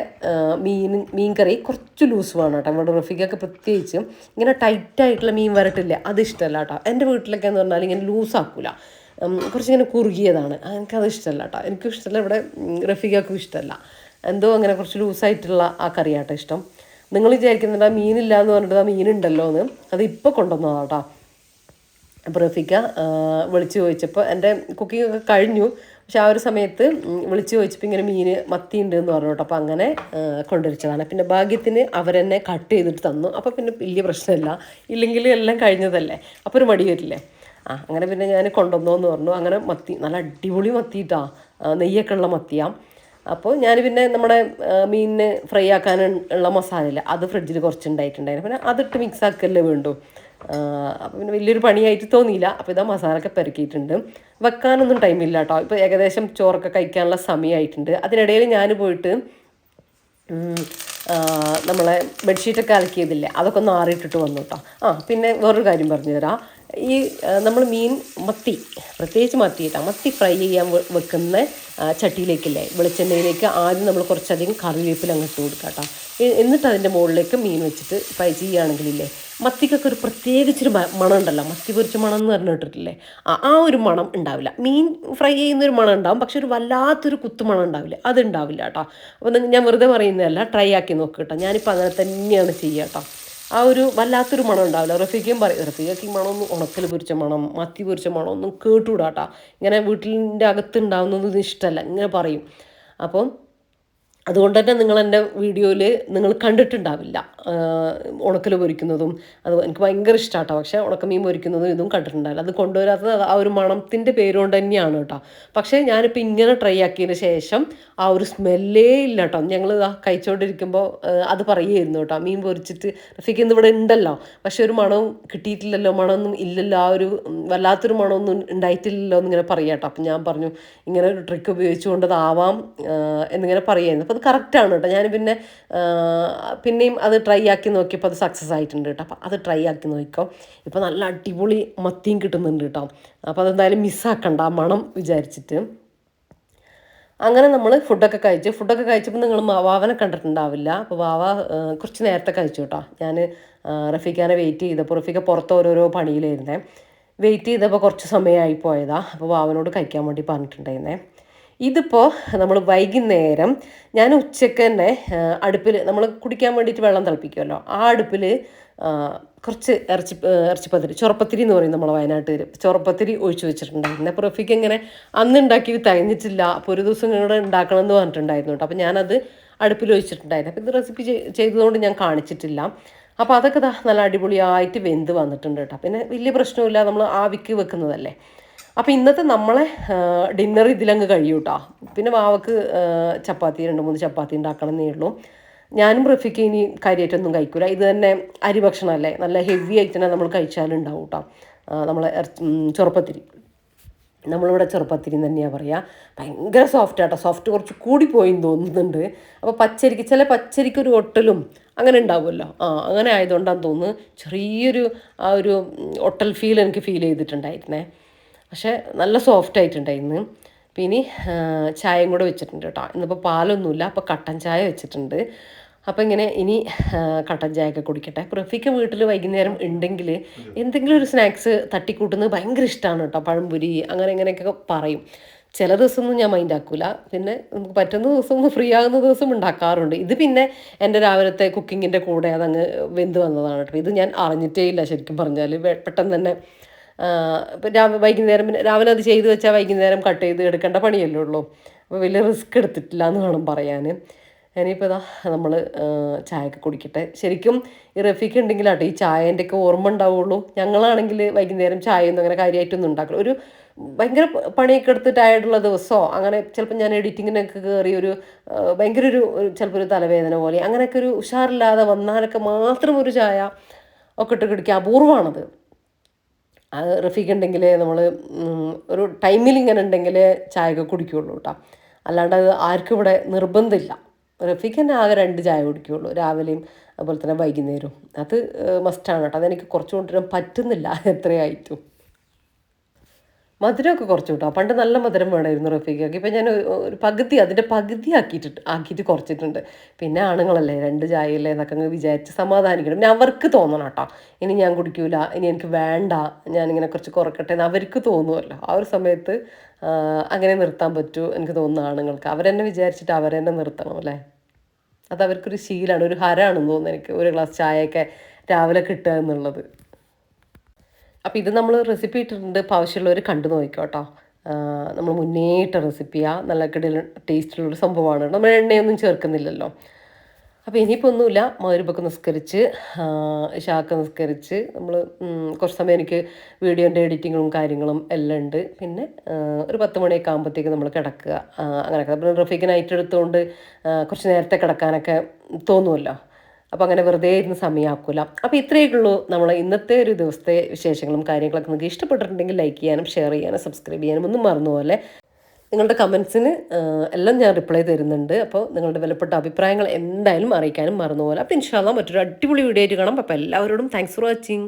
മീൻ കറി കുറച്ച് ലൂസ് വേണം കേട്ടോ. ഇവിടെ റഫീഖൊക്കെ പ്രത്യേകിച്ച് ഇങ്ങനെ ടൈറ്റായിട്ടുള്ള മീൻ വരട്ടില്ലേ, അത് ഇഷ്ടമല്ല കേട്ടോ. എൻ്റെ വീട്ടിലൊക്കെ എന്ന് പറഞ്ഞാൽ ഇങ്ങനെ ലൂസാക്കൂല, കുറച്ചിങ്ങനെ കുറുകിയതാണ്, എനിക്കത് ഇഷ്ടമല്ല കേട്ടോ. എനിക്കും ഇഷ്ടമല്ല, ഇവിടെ റഫീഖക്കും ഇഷ്ടമല്ല. എന്തോ അങ്ങനെ കുറച്ച് ലൂസായിട്ടുള്ള ആ കറിയാട്ടോ ഇഷ്ടം. നിങ്ങൾ വിചാരിക്കുന്നുണ്ട് മീനില്ല എന്ന് പറഞ്ഞിട്ട് ആ മീനുണ്ടല്ലോ എന്ന്, അത് ഇപ്പോൾ കൊണ്ടുവന്നതാണ് കേട്ടോ. അപ്പോൾ റഫീഖ വിളിച്ച് ചോദിച്ചപ്പോൾ, എൻ്റെ കുക്കിംഗ് ഒക്കെ കഴിഞ്ഞു, പക്ഷെ ആ ഒരു സമയത്ത് വിളിച്ച് ചോദിച്ചപ്പോൾ ഇങ്ങനെ മത്തി ഉണ്ട് എന്ന് പറഞ്ഞു കേട്ടോ. അപ്പോൾ അങ്ങനെ കൊണ്ടുവച്ചതാണ്. പിന്നെ ഭാഗ്യത്തിന് അവരെന്നെ കട്ട് ചെയ്തിട്ട് തന്നു. അപ്പോൾ പിന്നെ വലിയ പ്രശ്നമില്ല, ഇല്ലെങ്കിൽ എല്ലാം കഴിഞ്ഞതല്ലേ, അപ്പോൾ ഒരു മടി വരില്ലേ. അങ്ങനെ പിന്നെ ഞാൻ കൊണ്ടുവന്നോന്ന് പറഞ്ഞു. അങ്ങനെ മത്തി നല്ല അടിപൊളി മത്തിയിട്ടാ, നെയ്യൊക്കെ ഉള്ള മത്തിയാണ്. അപ്പോൾ ഞാൻ പിന്നെ നമ്മുടെ മീനിന് ഫ്രൈ ആക്കാനുള്ള മസാലയില്ല, അത് ഫ്രിഡ്ജിൽ കുറച്ചുണ്ടായിട്ടുണ്ടായിരുന്നു. പിന്നെ അതിട്ട് മിക്സ് ആക്കല്ലേ വേണ്ടു. അപ്പോൾ പിന്നെ വലിയൊരു പണിയായിട്ട് തോന്നിയില്ല. അപ്പോൾ ഇതാ മസാലയൊക്കെ പെരക്കിയിട്ടുണ്ട്. വെക്കാനൊന്നും ടൈമില്ല കേട്ടോ. ഇപ്പോൾ ഏകദേശം ചോറൊക്കെ കഴിക്കാനുള്ള സമയമായിട്ടുണ്ട്. അതിനിടയിൽ ഞാൻ പോയിട്ട് നമ്മളെ ബെഡ്ഷീറ്റൊക്കെ അലക്കിയതില്ലേ, അതൊക്കെ ഒന്ന് ആറിയിട്ടിട്ട് വന്നു കേട്ടോ. പിന്നെ വേറൊരു കാര്യം പറഞ്ഞു തരാം. ഈ നമ്മൾ മത്തി പ്രത്യേകിച്ച് മത്തി ഫ്രൈ ചെയ്യാൻ വെക്കുന്ന ചട്ടിയിലേക്കില്ലേ, വെളിച്ചെണ്ണയിലേക്ക് ആദ്യം നമ്മൾ കുറച്ചധികം കറിവേപ്പില അങ്ങോട്ട് കൊടുക്കാം കേട്ടോ. എന്നിട്ട് അതിൻ്റെ മുകളിലേക്ക് മീൻ വെച്ചിട്ട് ഫ്രൈ ചെയ്യുകയാണെങ്കിലില്ലേ, മത്തിക്കൊക്കെ ഒരു പ്രത്യേകിച്ചൊരു മണം ഉണ്ടല്ലോ, മത്തി പൊരിച്ച മണം എന്ന് പറഞ്ഞിട്ടില്ലേ, ആ ഒരു മണം ഉണ്ടാവില്ല. മീൻ ഫ്രൈ ചെയ്യുന്നൊരു മണം ഉണ്ടാവും, പക്ഷെ ഒരു വല്ലാത്തൊരു കുത്തുമണം ഉണ്ടാവില്ല, അതുണ്ടാവില്ല കേട്ടോ. അപ്പോൾ ഞാൻ വെറുതെ പറയുന്നതല്ല, ട്രൈ ആക്കി നോക്കുക കേട്ടോ. ഞാനിപ്പോൾ അങ്ങനെ തന്നെയാണ് ചെയ്യുക കേട്ടോ. ആ ഒരു വല്ലാത്തൊരു മണം ഉണ്ടാവില്ല. റഫീഖയും പറയും, റഫീഖയ്ക്ക് ഈ മണമൊന്നും ഉണക്കൽ പൊരിച്ച മണം, മത്തി പൊരിച്ച മണമൊന്നും കേട്ടുകൂടാട്ടാ. ഇങ്ങനെ വീട്ടിൻ്റെ അകത്ത് ഉണ്ടാകുന്നതൊന്നും ഇഷ്ടമല്ല ഇങ്ങനെ പറയും. അപ്പം അതുകൊണ്ട് തന്നെ നിങ്ങൾ എൻ്റെ വീഡിയോയിൽ നിങ്ങൾ കണ്ടിട്ടുണ്ടാവില്ല ഉണക്കൽ പൊരിക്കുന്നതും. അത് എനിക്ക് ഭയങ്കര ഇഷ്ടമാട്ടോ. പക്ഷേ ഉണക്കമീൻ പൊരിക്കുന്നതും ഇതും കണ്ടിട്ടുണ്ടാവില്ല. അത് കൊണ്ടുവരാത്തത് ആ ഒരു മണത്തിൻ്റെ പേരുകൊണ്ട് തന്നെയാണ് കേട്ടോ. പക്ഷേ ഞാനിപ്പോൾ ഇങ്ങനെ ട്രൈ ആക്കിയതിന് ശേഷം ആ ഒരു സ്മെല്ലേ ഇല്ല കേട്ടോ. ഞങ്ങൾ കഴിച്ചുകൊണ്ടിരിക്കുമ്പോൾ അത് പറയുമായിരുന്നു കേട്ടോ, മീൻ പൊരിച്ചിട്ട് റഫീഖ് ഇന്ന് ഇവിടെ ഉണ്ടല്ലോ, പക്ഷെ ഒരു മണവും കിട്ടിയിട്ടില്ലല്ലോ, മണമൊന്നും ഇല്ലല്ലോ, ആ ഒരു വല്ലാത്തൊരു മണമൊന്നും ഉണ്ടായിട്ടില്ലല്ലോ എന്നിങ്ങനെ പറയാം കേട്ടോ. അപ്പം ഞാൻ പറഞ്ഞു ഇങ്ങനെ ഒരു ട്രിക്ക് ഉപയോഗിച്ചുകൊണ്ടതാവാം എന്നിങ്ങനെ പറയുമായിരുന്നു. അപ്പോൾ അത് കറക്റ്റാണ് കേട്ടോ. ഞാൻ പിന്നെയും അത് ട്രൈ ആക്കി നോക്കിയപ്പോൾ അത് സക്സസ് ആയിട്ടുണ്ട് കേട്ടോ. അപ്പോൾ അത് ട്രൈ ആക്കി നോക്കിക്കോ. ഇപ്പോൾ നല്ല അടിപൊളി മത്തിയും കിട്ടുന്നുണ്ട് കേട്ടോ. അപ്പോൾ അതെന്തായാലും മിസ്സാക്കണ്ട ആ മണം വിചാരിച്ചിട്ട്. അങ്ങനെ നമ്മൾ ഫുഡൊക്കെ കഴിച്ചപ്പോൾ നിങ്ങൾ വാവനെ കണ്ടിട്ടുണ്ടാവില്ല. അപ്പോൾ വാവ കുറച്ച് നേരത്തെ കഴിച്ചു കേട്ടോ. ഞാൻ റഫീഖാനെ വെയിറ്റ് ചെയ്തപ്പോൾ റഫീഖ പുറത്ത് ഓരോരോ പണിയിലായിരുന്നേ. വെയിറ്റ് ചെയ്തപ്പോൾ കുറച്ച് സമയമായി പോയതാ. അപ്പോൾ വാവനോട് കഴിക്കാൻ വേണ്ടി പറഞ്ഞിട്ടുണ്ടായിരുന്നേ. ഇതിപ്പോൾ നമ്മൾ വൈകുന്നേരം ഞാൻ ഉച്ചയ്ക്ക് തന്നെ അടുപ്പിൽ നമ്മൾ കുടിക്കാൻ വേണ്ടിയിട്ട് വെള്ളം തിളപ്പിക്കുമല്ലോ, ആ അടുപ്പിൽ കുറച്ച് ഇറച്ചിപ്പത്തിരി, ചൊറപ്പത്തിരി എന്ന് പറയും നമ്മളെ വയനാട്ടുകാർ, ചൊറപ്പത്തിരി ഒഴിച്ചു വെച്ചിട്ടുണ്ടായിരുന്നു. അപ്പോൾ റഫീഖ് ഇങ്ങനെ അന്ന് ഉണ്ടാക്കി തികഞ്ഞിട്ടില്ല, അപ്പോൾ ഒരു ദിവസം ഇങ്ങനെ ഉണ്ടാക്കണം എന്ന് പറഞ്ഞിട്ടുണ്ടായിരുന്നു കേട്ടോ. അപ്പോൾ ഞാനത് അടുപ്പിൽ ഒഴിച്ചിട്ടുണ്ടായിരുന്നു. അപ്പോൾ ഇത് റെസിപ്പി ചെയ്തതുകൊണ്ട് ഞാൻ കാണിച്ചിട്ടില്ല. അപ്പോൾ അതൊക്കെ നല്ല അടിപൊളിയായിട്ട് വെന്ത് വന്നിട്ടുണ്ട് കേട്ടോ. പിന്നെ വലിയ പ്രശ്നമില്ല, നമ്മൾ ആവിക്ക് വെക്കുന്നതല്ലേ. അപ്പോൾ ഇന്നത്തെ നമ്മളെ ഡിന്നർ ഇതിലങ്ങ് കഴിയും കേട്ടോ. പിന്നെ വാവക്ക് ചപ്പാത്തി 2-3 ചപ്പാത്തി ഉണ്ടാക്കണമെന്നേ ഉള്ളൂ. ഞാനും റഫീഖ് ഇനി കാര്യമായിട്ടൊന്നും കഴിക്കില്ല. ഇത് തന്നെ അരി ഭക്ഷണമല്ലേ, നല്ല ഹെവി ആയിട്ട് തന്നെ നമ്മൾ കഴിച്ചാലുണ്ടാവും കേട്ടോ. നമ്മളെ ചൊറപ്പത്തിരി, നമ്മളിവിടെ ചെറുപ്പത്തിരി തന്നെയാണ് പറയുക. ഭയങ്കര സോഫ്റ്റ് ആട്ടോ, സോഫ്റ്റ് കുറച്ച് കൂടിപ്പോയിന്ന് തോന്നുന്നുണ്ട്. അപ്പോൾ ചില പച്ചരിക്കൊരു ഒട്ടലും അങ്ങനെ ഉണ്ടാവുമല്ലോ, അങ്ങനെ ആയതുകൊണ്ടാന്ന് തോന്നുന്നു ചെറിയൊരു ആ ഒരു ഒട്ടൽ എനിക്ക് ഫീൽ ചെയ്തിട്ടുണ്ടായിരുന്നേ. പക്ഷേ നല്ല സോഫ്റ്റ് ആയിട്ടുണ്ടായിരുന്നു. പിന്നെ ചായയും കൂടെ വെച്ചിട്ടുണ്ട് കേട്ടോ. ഇന്നിപ്പോൾ പാലൊന്നുമില്ല, അപ്പോൾ കട്ടൻ ചായ വെച്ചിട്ടുണ്ട്. അപ്പോൾ ഇങ്ങനെ ഇനി കട്ടൻ ചായയൊക്കെ കുടിക്കട്ടെ. അപ്പോൾ റഫീഖ് വീട്ടിൽ വൈകുന്നേരം ഉണ്ടെങ്കിൽ എന്തെങ്കിലും ഒരു സ്നാക്സ് തട്ടിക്കൂട്ടുന്നത് ഭയങ്കര ഇഷ്ടമാണ് കേട്ടോ. പഴംപൊരി അങ്ങനെ ഇങ്ങനെയൊക്കെ പറയും. ചില ദിവസമൊന്നും ഞാൻ മൈൻഡ് ആക്കില്ല. പിന്നെ നമുക്ക് പറ്റുന്ന ദിവസം ഫ്രീ ആകുന്ന ദിവസം ഉണ്ടാക്കാറുണ്ട്. ഇത് പിന്നെ എൻ്റെ രാവിലത്തെ കുക്കിങ്ങിൻ്റെ കൂടെ അതങ്ങ് വെന്ത് വന്നതാണ് കേട്ടോ. ഇത് ഞാൻ അറിഞ്ഞിട്ടേ ഇല്ല ശരിക്കും പറഞ്ഞാൽ. പെട്ടെന്ന് തന്നെ വൈകുന്നേരം, പിന്നെ രാവിലെ അത് ചെയ്ത് വെച്ചാൽ വൈകുന്നേരം കട്ട് ചെയ്ത് എടുക്കേണ്ട പണിയല്ലേ ഉള്ളൂ. അപ്പോൾ വലിയ റിസ്ക് എടുത്തിട്ടില്ല എന്ന് വേണം പറയാൻ. ഇനിയിപ്പോൾ ഇതാ നമ്മൾ ചായയൊക്കെ കുടിക്കട്ടെ. ശരിക്കും ഈ റഫീഖ് ഉണ്ടെങ്കിലാട്ടോ ഈ ചായേൻ്റെയൊക്കെ ഓർമ്മ ഉണ്ടാവുള്ളൂ. ഞങ്ങളാണെങ്കിൽ വൈകുന്നേരം ചായയൊന്നും അങ്ങനെ കാര്യമായിട്ടൊന്നും ഉണ്ടാക്കില്ല. ഒരു ഭയങ്കര പണിയൊക്കെ എടുത്ത് ടയർഡുള്ള ദിവസമോ അങ്ങനെ ചിലപ്പോൾ ഞാൻ എഡിറ്റിങ്ങിനൊക്കെ കയറി ഭയങ്കര ചിലപ്പോൾ ഒരു തലവേദന പോലെ അങ്ങനെയൊക്കെ ഒരു ഉഷാറില്ലാതെ വന്നാലൊക്കെ മാത്രം ഒരു ചായ ഒക്കെ ഇട്ട് കുടിക്കുക അപൂർവമാണത്. അത് റഫീഖ് ഉണ്ടെങ്കിൽ നമ്മൾ ഒരു ടൈമിൽ ഇങ്ങനെ ഉണ്ടെങ്കിൽ ചായയൊക്കെ കുടിക്കുകയുള്ളൂ കേട്ടോ. അല്ലാണ്ട് അത് ആർക്കും ഇവിടെ നിർബന്ധമില്ല. റഫീഖ് തന്നെ ആകെ 2 ചായ കുടിക്കുകയുള്ളൂ, രാവിലെയും അതുപോലെ തന്നെ വൈകുന്നേരവും. അത് മസ്റ്റാണ് കേട്ടോ. അതെനിക്ക് കുറച്ച് കൊണ്ടുവരാൻ പറ്റുന്നില്ല എത്രയായിട്ടും. മധുരമൊക്കെ കുറച്ച് കേട്ടോ. പണ്ട് നല്ല മധുരം വേണമായിരുന്നു റഫീഖൊക്കെ. ഇപ്പം ഞാൻ ഒരു പകുതി, അതിൻ്റെ പകുതി ആക്കിയിട്ട് കുറച്ചിട്ടുണ്ട്. പിന്നെ ആണുങ്ങളല്ലേ 2 ചായയല്ലേ എന്നൊക്കെ അങ്ങ് വിചാരിച്ച് സമാധാനിക്കണം. പിന്നെ അവർക്ക് തോന്നണം കേട്ടോ, ഇനി ഞാൻ കുടിക്കൂല, ഇനി എനിക്ക് വേണ്ട, ഞാനിങ്ങനെ കുറച്ച് കുറക്കട്ടെ എന്ന് അവർക്ക് തോന്നുമല്ലോ. ആ ഒരു സമയത്ത് അങ്ങനെ നിർത്താൻ പറ്റൂ എനിക്ക് തോന്നുന്ന ആണുങ്ങൾക്ക്. അവരെന്നെ വിചാരിച്ചിട്ട് അവരെന്നെ നിർത്തണം അല്ലേ. അത് അവർക്കൊരു ശീലമാണ്, ഒരു ഹരമാണെന്ന് തോന്നുന്നു എനിക്ക്, ഒരു ഗ്ലാസ് ചായയൊക്കെ രാവിലെ കിട്ടുക എന്നുള്ളത്. അപ്പോൾ ഇത് നമ്മൾ റെസിപ്പി ഇട്ടിട്ടുണ്ട്, അപ്പോൾ ആവശ്യമുള്ളവർ കണ്ടു നോക്കിക്കോട്ടോ. നമ്മൾ മുന്നേ ഇട്ട റെസിപ്പിയാണ്, നല്ല കിടൽ ടേസ്റ്റുള്ളൊരു സംഭവമാണ്. നമ്മൾ എണ്ണയൊന്നും ചേർക്കുന്നില്ലല്ലോ. അപ്പോൾ ഇനിയിപ്പോൾ ഒന്നുമില്ല, മഗ്‌രിബൊക്കെ നിസ്കരിച്ച് ഇശാക്ക് നിസ്കരിച്ച് നമ്മൾ കുറച്ച് സമയം എനിക്ക് വീഡിയോൻ്റെ എഡിറ്റിങ്ങും കാര്യങ്ങളും എല്ലാം ഉണ്ട്. പിന്നെ ഒരു 10 മണിയൊക്കെ ആകുമ്പോഴത്തേക്ക് നമ്മൾ കിടക്കുക അങ്ങനെയൊക്കെ. പിന്നെ റഫീഖ് നൈറ്റ് എടുത്തുകൊണ്ട് കുറച്ച് നേരത്തെ കിടക്കാനൊക്കെ തോന്നുമല്ലോ. അപ്പോൾ അങ്ങനെ വെറുതെ ഇരുന്ന് സമയമാക്കില്ല. അപ്പോൾ ഇത്രയേ ഉള്ളൂ നമ്മൾ ഇന്നത്തെ ഒരു ദിവസത്തെ വിശേഷങ്ങളും കാര്യങ്ങളൊക്കെ. നിങ്ങൾക്ക് ഇഷ്ടപ്പെട്ടിട്ടുണ്ടെങ്കിൽ ലൈക്ക് ചെയ്യാനും ഷെയർ ചെയ്യാനും സബ്സ്ക്രൈബ് ചെയ്യാനും ഒന്നും മറന്നുപോലെ. നിങ്ങളുടെ കമൻസിന് എല്ലാം ഞാൻ റിപ്ലൈ തരുന്നുണ്ട്. അപ്പോൾ നിങ്ങളുടെ വിലപ്പെട്ട അഭിപ്രായങ്ങൾ എന്തായാലും അറിയിക്കാനും മറന്നുപോലെ. അപ്പോൾ ഇൻഷാ അല്ലാഹ് മറ്റൊരു അടിപൊളി വീഡിയോ ആയിട്ട് കാണാം. അപ്പോൾ എല്ലാവരോടും താങ്ക്സ് ഫോർ വാച്ചിങ്.